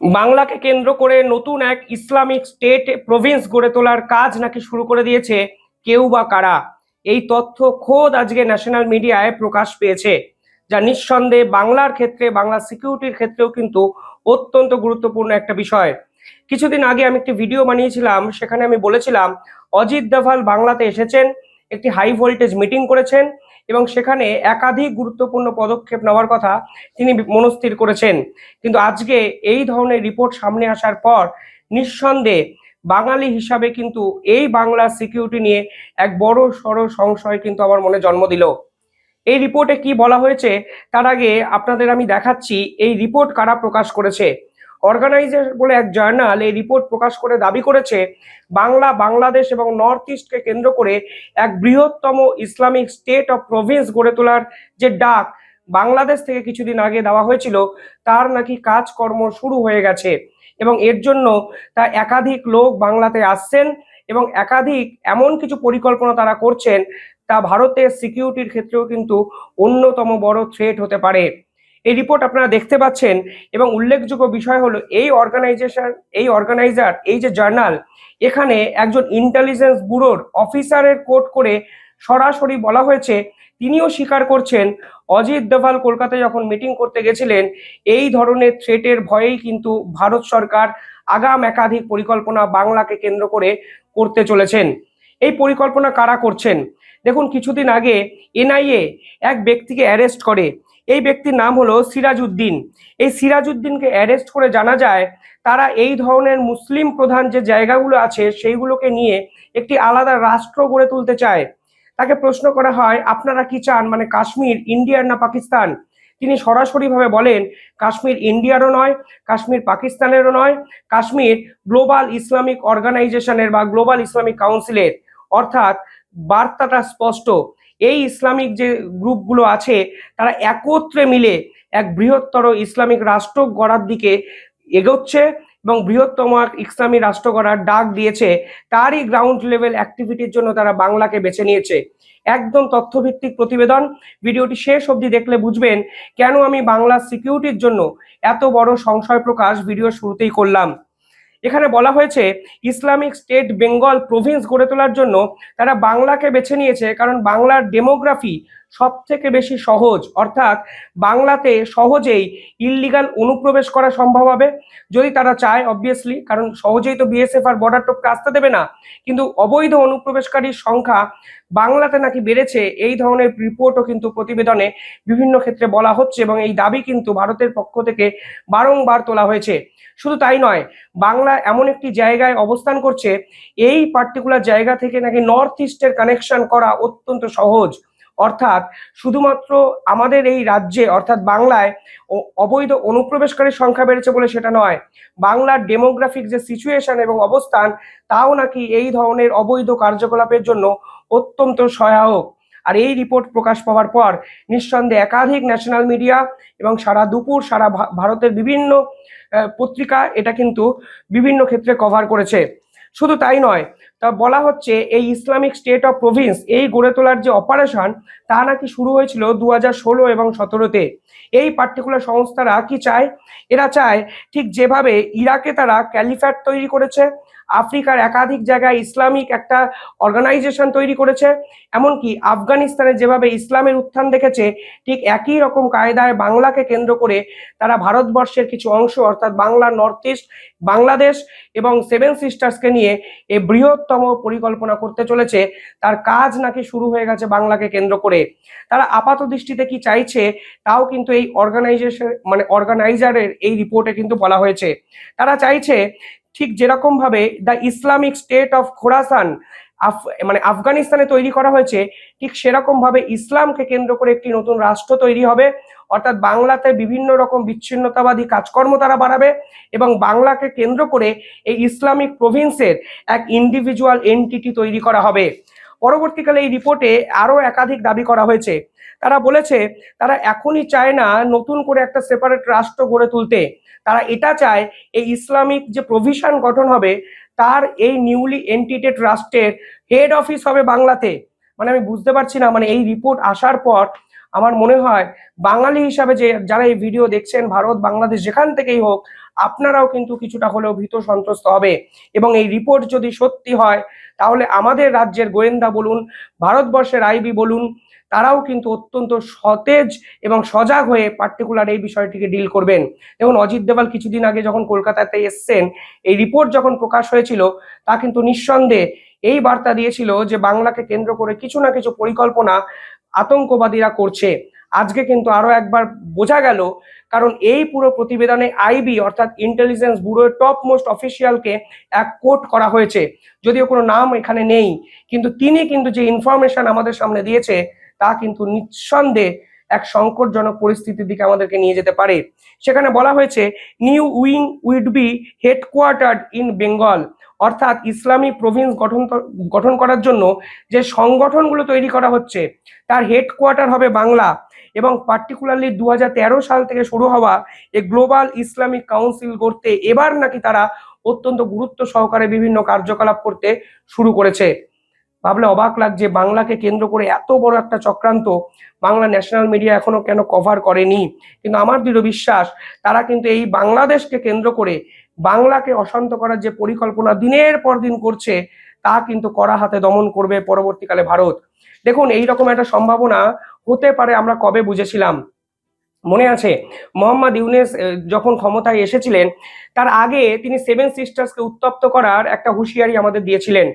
বাংলাকে কেন্দ্র করে নতুন এক ইসলামিক স্টেট প্রভিন্স গড়ে তোলার কাজ নাকি শুরু করে দিয়েছে কেউ বা কারা। এই তথ্য খোদ আজকে ন্যাশনাল মিডিয়ায় প্রকাশ পেয়েছে, যা নিঃসন্দেহে বাংলার ক্ষেত্রে, বাংলা সিকিউরিটির ক্ষেত্রেও কিন্তু অত্যন্ত গুরুত্বপূর্ণ একটা বিষয়। কিছুদিন আগে আমি একটি ভিডিও বানিয়েছিলাম, সেখানে আমি বলেছিলাম অজিত দোভাল বাংলাতে এসেছেন, একটি হাই ভোল্টেজ মিটিং করেছেন এবং সেখানে একাধিক গুরুত্বপূর্ণ পদক্ষেপ নেওয়ার কথা তিনি মনস্থির করেছেন। কিন্তু আজকে এই ধরনের রিপোর্ট সামনে আসার পর নিঃসন্দেহে বাঙালি হিসাবে কিন্তু এই বাংলা সিকিউরিটি নিয়ে এক বড় সড় সংশয় কিন্তু আমার মনে জন্ম দিল। এই রিপোর্টে কি বলা হয়েছে তার আগে আপনাদের আমি দেখাচ্ছি এই রিপোর্ট কারা প্রকাশ করেছে। অর্গানাইজার বলে এক জার্নাল এই রিপোর্ট প্রকাশ করে দাবি করেছে বাংলাদেশ এবং নর্থ ইস্টকে কেন্দ্র করে এক বৃহত্তম ইসলামিক স্টেট অফ প্রভিন্স গড়ে তোলার যে ডাক বাংলাদেশ থেকে কিছুদিন আগে দেওয়া হয়েছিল, তার নাকি কাজকর্ম শুরু হয়ে গেছে এবং এর জন্য তা একাধিক লোক বাংলাতে আসছেন এবং একাধিক এমন কিছু পরিকল্পনা তারা করছেন তা ভারতের সিকিউরিটির ক্ষেত্রেও কিন্তু অন্যতম বড় থ্রেট হতে পারে। এই রিপোর্ট আপনারা দেখতে পাচ্ছেন এবং উল্লেখযোগ্য বিষয় হলো এই অর্গানাইজার এই যে জার্নাল, এখানে একজন ইন্টেলিজেন্স ব্যুরোর অফিসারের কোট করে সরাসরি বলা হয়েছে, তিনিও স্বীকার করছেন অজিত দোভাল কলকাতায় যখন মিটিং করতে গেছিলেন এই ধরনের থ্রেটের ভয়েই কিন্তু ভারত সরকার আগাম একাধিক পরিকল্পনা বাংলাকে কেন্দ্র করে করতে চলেছেন। এই পরিকল্পনা কারা করছেন দেখুন, কিছুদিন আগে এনআইএ এক ব্যক্তিকে অ্যারেস্ট করে। এই ব্যক্তির নাম হলো সিরাজউদ্দিন। এই সিরাজউদ্দিনকে অ্যারেস্ট করে জানা যায় তারা এই ধরনের মুসলিম প্রধান যে জায়গাগুলো আছে সেইগুলোকে নিয়ে একটি আলাদা রাষ্ট্র গড়ে তুলতে চায়। তাকে প্রশ্ন করা হয় আপনারা কি চান, মানে কাশ্মীর ইন্ডিয়ার না পাকিস্তান? তিনি সরাসরিভাবে বলেন কাশ্মীর ইন্ডিয়ারও নয়, কাশ্মীর পাকিস্তানেরও নয়, কাশ্মীর গ্লোবাল ইসলামিক অর্গানাইজেশনের বা গ্লোবাল ইসলামিক কাউন্সিলের। অর্থাৎ বার্তাটা স্পষ্ট, এই ইসলামিক যে গ্রুপগুলো আছে তারা একত্রে মিলে এক বৃহত্তর ইসলামিক রাষ্ট্র গড়ার দিকে এগোচ্ছে এবং বৃহত্তম এক ইসলামী রাষ্ট্র গড়ার ডাক দিয়েছে। তারই গ্রাউন্ড লেভেল অ্যাক্টিভিটির জন্য তারা বাংলাকে বেছে নিয়েছে। একদম তথ্যভিত্তিক প্রতিবেদন, ভিডিওটি শেষ অবধি দেখলে বুঝবেন কেন আমি বাংলা সিকিউরিটির জন্য এত বড় সংশয় প্রকাশ ভিডিও শুরুতেই করলাম। এখানে বলা হয়েছে ইসলামিক স্টেট বেঙ্গল প্রভিন্স গড়ে তোলার জন্য তারা বাংলাকে বেছে নিয়েছে কারণ বাংলার ডেমোগ্রাফি সব থেকে বেশি সহজ, অর্থাৎ বাংলাতে সহজেই ইললিগাল অনুপ্রবেশ করা সম্ভব হবে যদি তারা চায়, অবভিয়াসলি, কারণ সহজেই তো বিএসএফ আর বর্ডার টপকে আসতে দেবে না। কিন্তু অবৈধ অনুপ্রবেশকারীর সংখ্যা বাংলাতে নাকি বেড়েছে, এই ধরনের রিপোর্টও কিন্তু প্রতিবেদনে বিভিন্ন ক্ষেত্রে বলা হচ্ছে এবং এই দাবি কিন্তু ভারতের পক্ষ থেকে বারংবার তোলা হয়েছে। শুধু তাই নয়, বাংলা এমন একটি জায়গায় অবস্থান করছে, এই পার্টিকুলার জায়গা থেকে নাকি নর্থ ইস্টের কানেকশন করা অত্যন্ত সহজ। অর্থাৎ শুধুমাত্র আমাদের এই রাজ্যে অর্থাৎ বাংলায় অবৈধ অনুপ্রবেশকারীর সংখ্যা বেড়েছে বলে সেটা নয়, বাংলার ডেমোগ্রাফিক যে সিচুয়েশন এবং অবস্থান তাও নাকি এই ধরনের অবৈধ কার্যকলাপের জন্য অত্যন্ত সহায়ক। আর এই রিপোর্ট প্রকাশ পাওয়ার পর নিঃসন্দেহে একাধিক ন্যাশনাল মিডিয়া এবং সারা দুপুর সারা ভারতের বিভিন্ন পত্রিকা এটা কিন্তু বিভিন্ন ক্ষেত্রে কভার করেছে। শুধু তাই নয়, তা বলা হচ্ছে এই ইসলামিক স্টেট অফ প্রভিন্স এই গড়ে তোলার যে অপারেশন তা নাকি শুরু হয়েছিল 2016 এবং 17-তে। এই পার্টিকুলার সংস্থারা কি চায়, এরা চায় ঠিক যেভাবে ইরাকে তারা ক্যালিফ্যাট তৈরি করেছে, আফ্রিকার একাধিক জায়গায় ইসলামিক একটা অর্গানাইজেশন তৈরি করেছে, এমনকি আফগানিস্তানে যেভাবে ইসলামের উত্থান দেখেছে ঠিক একই রকম কায়দায় বাংলাকে কেন্দ্র করে তারা ভারতবর্ষের কিছু অংশ অর্থাৎ বাংলা, নর্থ ইস্ট, বাংলাদেশ এবং সেভেন সিস্টার্সকে নিয়ে এই বৃহত্তম পরিকল্পনা করতে চলেছে। তার কাজ নাকি শুরু হয়ে গেছে বাংলাকে কেন্দ্র করে। তারা আপাত দৃষ্টিতে কি চাইছে তাও কিন্তু এই অর্গানাইজারের এই রিপোর্টে কিন্তু বলা হয়েছে। তারা চাইছে ঠিক যেরকম ভাবে the Islamic state of Khorasan আফগানিস্তানে তৈরি করা হয়েছে, ঠিক সেরকম ভাবে ইসলামকে কেন্দ্র করে একটি নতুন রাষ্ট্র তৈরি হবে। অর্থাৎ বাংলাতে বিভিন্ন রকম বিচ্ছিন্নতাবাদী কাজকর্ম তারা বাড়াবে এবং বাংলাকে কেন্দ্র করে এই ইসলামিক প্রভিন্সের এক ইন্ডিভিজুয়াল এন্টিটি তৈরি করা হবে। পরবর্তীকালে এই রিপোর্টে আরো একাধিক দাবি করা হয়েছে। তারা বলেছে তারা এখনই চায় না নতুন করে একটা সেপারেট রাষ্ট্র গড়ে তুলতে, তারা এটা চায় এই ইসলামিক যে প্রভিশন গঠন হবে তার এই নিউলি এন্টিটেড রাষ্ট্রের হেড অফিস হবে বাংলাতে। মানে আমি বুঝতে পারছি না, মানে এই রিপোর্ট আসার পর আমার মনে হয় বাঙালি হিসাবে যে যারা এই ভিডিও দেখছেন, ভারত বাংলাদেশ যেখান থেকেই হোক, আপনারাও কিন্তু কিছুটা হলেও ভীত সন্ত্রস্ত হবে। এবং এই রিপোর্ট যদি সত্যি হয়, তাহলে আমাদের রাজ্যের গোয়েন্দা বলুন, ভারতবর্ষের আইবি বলুন, তারাও কিন্তু অত্যন্ত সতেজ এবং সজাগ হয়ে পার্টিকুলার এই বিষয়টিকে ডিল করবেন। দেখুন, অজিত দেওয়াল কিছুদিন আগে যখন কলকাতাতে এসছেন, এই রিপোর্ট যখন প্রকাশ হয়েছিল, তা কিন্তু নিঃসন্দেহে এই বার্তা দিয়েছিল যে বাংলাকে কেন্দ্র করে কিছু না কিছু পরিকল্পনা আতঙ্কবাদীরা করছে। আজকে কিন্তু আরো একবার বোঝা গেল, কারণ এই পুরো প্রতিবেদনে আইবি অর্থাৎ ইন্টেলিজেন্স ব্যুরোর টপ মোস্ট অফিসিয়ালকে এক কোট করা হয়েছে। যদিও কোনো নাম এখানে নেই, কিন্তু তিনি কিন্তু যে ইনফরমেশন আমাদের সামনে দিয়েছে, তা কিন্তু নিঃসন্দেহে এক সংকটজনক পরিস্থিতির দিকে আমাদেরকে নিয়ে যেতে পারে। সেখানে বলা হয়েছে, new wing would be headquartered in Bengal, অর্থাৎ ইসলামী প্রভিন্স গঠন করার জন্য যে সংগঠনগুলো তৈরি করা হচ্ছে, তার হেডকোয়ার্টার হবে বাংলা। এবং পার্টিকুলারলি 2013 সাল থেকে শুরু হওয়া এই গ্লোবাল ইসলামিক কাউন্সিল করতে এবার নাকি তারা অত্যন্ত গুরুত্ব সহকারে বিভিন্ন কার্যকলাপ করতে শুরু করেছে। ভাবলে অবাক লাগছে, বাংলাকে কেন্দ্র করে এত বড় একটা চক্রান্ত বাংলা ন্যাশনাল মিডিয়া এখনো কেন কভার করেনি। কিন্তু আমার দৃঢ় বিশ্বাস, তারা কিন্তু এই বাংলাদেশকে কেন্দ্র করে বাংলাকে অশান্ত করার যে পরিকল্পনা দিনের পর দিন করছে, তা কিন্তু কড়া হাতে দমন করবে পরবর্তীকালে ভারত। দেখুন, এইরকম একটা সম্ভাবনা হতে পারে আমরা কবে বুঝেছিলাম? মনে আছে, মোহাম্মদ ইউনুস যখন ক্ষমতায় এসেছিলেন, তার আগে তিনি সেভেন সিস্টার্সকে উত্তপ্ত করার একটা হুঁশিয়ারি আমাদের দিয়েছিলেন।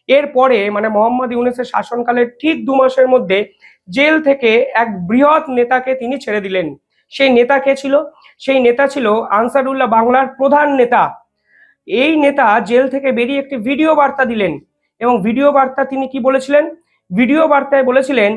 এরপরে মানে মোহাম্মদ ইউনুসের শাসনকালের ঠিক 2 মাসের মধ্যে জেল থেকে এক বৃহৎ নেতাকে তিনি ছেড়ে দিলেন। সেই নেতা কে ছিল? সেই নেতা ছিল আনসারুল্লাহ বাংলার প্রধান নেতা। এই নেতা জেল থেকে বেরিয়ে একটি ভিডিও বার্তা দিলেন, এবং ভিডিও বার্তা তিনি কি বলেছিলেন? ভিডিও বার্তায় বলেছিলেন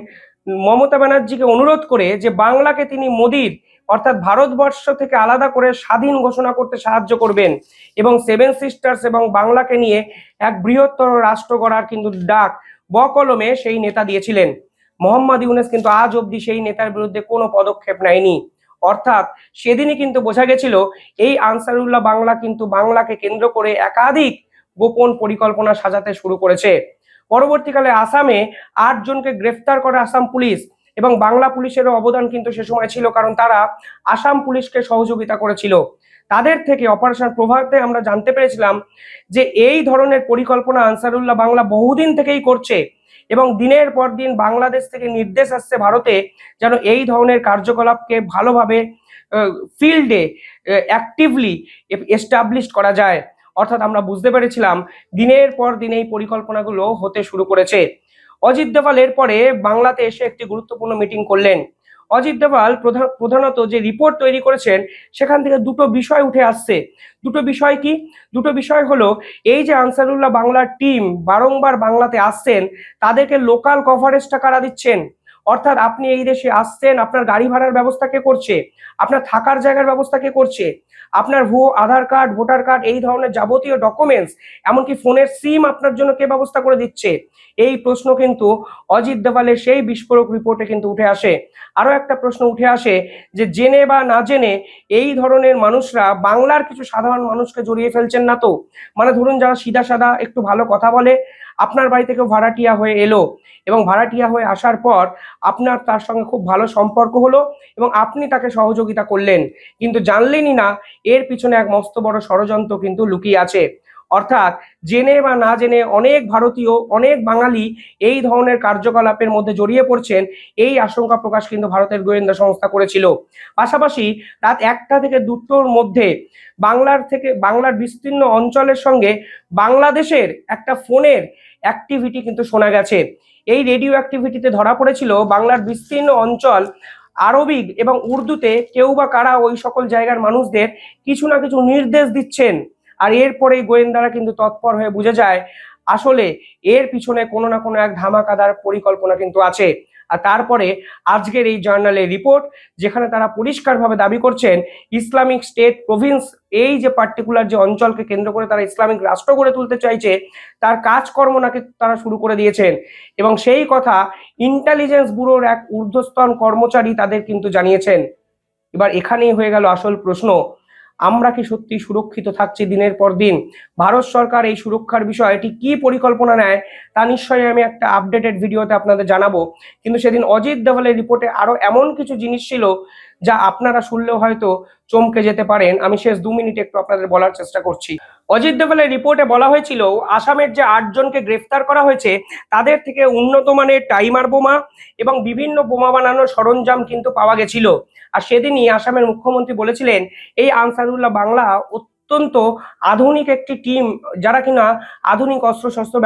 মমতা ব্যানার্জিকে অনুরোধ করে যে বাংলাকে তিনি মোদির অর্থাৎ ভারতবর্ষ থেকে আলাদা করে স্বাধীন ঘোষণা করতে সাহায্য করবেন, এবং সেভেন সিস্টার্স এবং বাংলাকে নিয়ে এক বৃহত্তর রাষ্ট্র গড়ার কিন্তু ডাক বকলমে সেই নেতা দিয়েছিলেন। মোহাম্মদ ইউনুস কিন্তু আজ অবধি সেই নেতার বিরুদ্ধে কোনো পদক্ষেপ নেয়নি। অর্থাৎ সেদিনই কিন্তু বোঝা গেছিল এই আনসারুল্লাহ বাংলা কিন্তু বাংলাকে কেন্দ্র করে একাধিক গোপন পরিকল্পনা সাজাতে শুরু করেছে। পরবর্তীকালে আসামে 8 জনকে গ্রেফতার করে আসাম পুলিশ, এবং বাংলা পুলিশেরও অবদান কিন্তু সে সময় ছিল, কারণ তারা আসাম পুলিশকে সহযোগিতা করেছিল। তাদের থেকে অপারেশন প্রভাতে আমরা জানতে পেরেছিলাম যে এই ধরনের পরিকল্পনা আনসারুল্লাহ বাংলা বহুদিন থেকেই করছে, এবং দিনের পর দিন বাংলাদেশ থেকে নির্দেশ আসছে ভারতে যেন এই ধরনের কার্যকলাপকে ভালোভাবে ফিল্ডে অ্যাক্টিভলি এস্টাবলিশ করা যায়। অর্থাৎ আমরা বুঝতে পেরেছিলাম দিনের পর দিন এই পরিকল্পনাগুলো হতে শুরু করেছে। অজিত দোভাল এরপরে বাংলাতে এসে একটি গুরুত্বপূর্ণ মিটিং করলেন। অজিত দোভাল প্রধানত যে রিপোর্ট তৈরি করেছেন, সেখান থেকে দুটো বিষয় উঠে আসছে। দুটো বিষয় কি? দুটো বিষয় হলো, এই যে আনসারুল্লাহ বাংলার টিম বারংবার বাংলাতে আসছেন, তাদেরকে লোকাল কভারেজটা কারা দিচ্ছেন? অর্থাৎ আপনি এই দেশে আসছেন, আপনার গাড়ি ভাড়ার ব্যবস্থা কে করছে? আপনার থাকার জায়গার ব্যবস্থা কে করছে? আপনার ভুয়ো আধার কার্ড, ভোটার কার্ড, এই ধরনের যাবতীয় ডকুমেন্টস, এমনকি ফোনের সিম আপনার জন্য কে ব্যবস্থা করে দিচ্ছে? এই প্রশ্ন কিন্তু অজিত দোভালের সেই বিস্ফোরক রিপোর্টে কিন্তু উঠে আসে। আরো একটা প্রশ্ন উঠে আসে যে জেনে বা না জেনে এই ধরনের মানুষরা বাংলার কিছু সাধারণ মানুষকে জড়িয়ে ফেলছেন না তো? মানে ধরুন, যারা সিধা সাদা একটু ভালো কথা বলে, আপনার বাড়ি থেকে ভাড়াটিয়া হয়ে এলো, এবং ভাড়াটিয়া হয়ে আসার পর আপনার তার সঙ্গে খুব ভালো সম্পর্ক হলো, এবং আপনি তাকে সহযোগিতা করলেন, কিন্তু জানলেনই না এর পিছনে এক মস্ত বড় ষড়যন্ত্র কিন্তু লুকিয়ে আছে। অর্থাৎ জেনে বা না জেনে অনেক ভারতীয়, অনেক বাঙালি এই ধরনের কার্যকলাপের মধ্যে জড়িয়ে পড়ছেন, এই আশঙ্কা প্রকাশ কিন্তু ভারতের গোয়েন্দা সংস্থা করেছিল। পাশাপাশি রাত 1টা থেকে 2টোর মধ্যে বাংলার বিস্তীর্ণ অঞ্চলের সঙ্গে বাংলাদেশের একটা ফোনের অ্যাক্টিভিটি কিন্তু শোনা গেছে। এই রেডিও অ্যাক্টিভিটিতে ধরা পড়েছিল বাংলার বিস্তীর্ণ অঞ্চল আরবিক এবং উর্দুতে কেউ বা কারা ওই সকল জায়গার মানুষদের কিছু না কিছু নির্দেশ দিচ্ছেন। আর এরপরেই গোয়েন্দারা কিন্তু তৎপর হয়ে বুঝে যায় আসলে এর পিছনে কোনো না কোনো এক ধামাকাদার পরিকল্পনা কিন্তু আছে। আর তারপরে আজকের এই জার্নালের রিপোর্ট, যেখানে তারা পরিষ্কারভাবে দাবি করছেন ইসলামিক স্টেট প্রভিন্স, এই যে পার্টিকুলার যে অঞ্চলকে কেন্দ্র করে তারা ইসলামিক রাষ্ট্র গড়ে তুলতে চাইছে, তার কাজকর্ম নাকি তারা শুরু করে দিয়েছেন। এবং সেই কথা ইন্টেলিজেন্স ব্যুরোর এক ঊর্ধ্বস্তন কর্মচারী তাদের কিন্তু জানিয়েছেন। এবার এখানেই হয়ে গেল আসল প্রশ্ন, আমরা কি সত্যি সুরক্ষিত থাকছি দিনের পর দিন? ভারত সরকার এই সুরক্ষার বিষয়ে ঠিক কি পরিকল্পনা নেয় তা নিশ্চয়ই আমি একটা আপডেটেড ভিডিওতে আপনাদের জানাবো। কিন্তু সেদিন অজিত দোভালের রিপোর্টে আরো এমন কিছু জিনিস ছিল যা আপনারা শুনলেও হয়তো চমকে যেতে পারেন। আমি শেষ 2 মিনিট একটু আপনাদের বলার চেষ্টা করছি। অজিত দোভালের রিপোর্টে বলা হয়েছিল আসামের যে 8 জনকে গ্রেফতার করা হয়েছে তাদের থেকে উন্নত মানের টাইমার বোমা এবং বিভিন্ন বোমা বানানোর সরঞ্জাম কিন্তু পাওয়া গেছিল। আর সেদিনই আসামের মুখ্যমন্ত্রী বলেছিলেন এই আনসারুল্লাহ বাংলা অত্যন্ত আধুনিক একটি টিম, যারা কিনা আধুনিক অস্ত্রশস্ত্র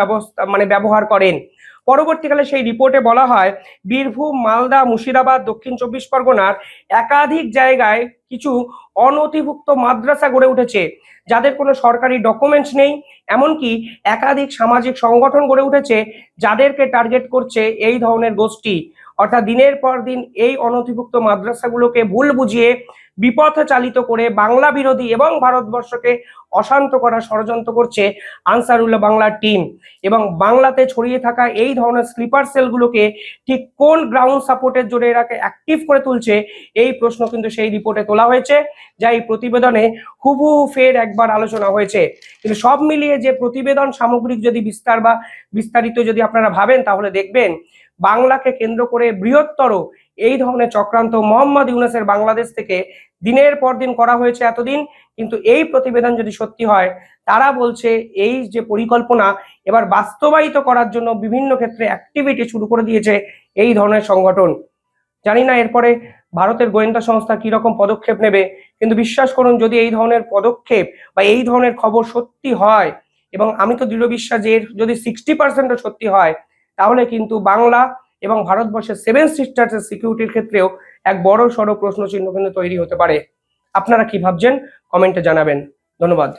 ব্যবহার করেন। পরবর্তীকালে সেই রিপোর্টে বলা হয় বীরভূম, মালদা, মুর্শিদাবাদ, দক্ষিণ 24 পরগনার একাধিক জায়গায় কিছু অনথিভুক্ত মাদ্রাসা গড়ে উঠেছে যাদের কোনো সরকারি ডকুমেন্টস নেই। এমনকি একাধিক সামাজিক সংগঠন গড়ে উঠেছে যাদেরকে টার্গেট করছে এই ধরনের গোষ্ঠী। অর্থাৎ দিনের পর দিন এই অনথিভুক্ত মাদ্রাসাগুলোকে ভুল বুঝিয়ে বিপথে চালিত করে বাংলা বিরোধী এবং ভারতবর্ষকে অশান্ত করার ষড়যন্ত্র করছে আনসারুল্লাহ বাংলার টিম। এবং বাংলাতে ছড়িয়ে থাকা এই ধরনের স্লিপার সেলগুলোকে ঠিক কোন গ্রাউন্ড সাপোর্টের জন্য এরাকে অ্যাক্টিভ করে তুলছে এই প্রশ্ন কিন্তু সেই রিপোর্টে তোলা হয়েছে, যা এই প্রতিবেদনে হুবহু ফের একবার আলোচনা হয়েছে। কিন্তু সব মিলিয়ে যে প্রতিবেদন সামগ্রিক যদি বিস্তারিত যদি আপনারা ভাবেন তাহলে দেখবেন বাংলাকে কেন্দ্র করে বৃহত্তর এই ধরনের চক্রান্ত মোহাম্মদ ইউনূসের বাংলাদেশ থেকে দিনের পর দিন করা হয়েছে এতদিন। কিন্তু এই প্রতিবেদন যদি সত্যি হয়, তারা বলছে এই যে পরিকল্পনা এবার বাস্তবায়িত করার জন্য বিভিন্ন ক্ষেত্রে অ্যাক্টিভিটি শুরু করে দিয়েছে এই ধরনের সংগঠন। জানি না এরপরে ভারতের গোয়েন্দা সংস্থা কি রকম পদক্ষেপ নেবে, কিন্তু বিশ্বাস করুন যদি এই ধরনের পদক্ষেপ বা এই ধরনের খবর সত্যি হয়, এবং আমি তো দৃঢ় বিশ্বাস যে এর যদি 60%ও সত্যি হয়, তাহলে কিন্তু বাংলা এবং ভারতবর্ষের 7 সিস্টার্সের সিকিউরিটির ক্ষেত্রেও এক বড় সড় প্রশ্নচিহ্ন কিন্তু তৈরি হতে পারে। আপনারা কি ভাবছেন কমেন্টে জানাবেন। ধন্যবাদ।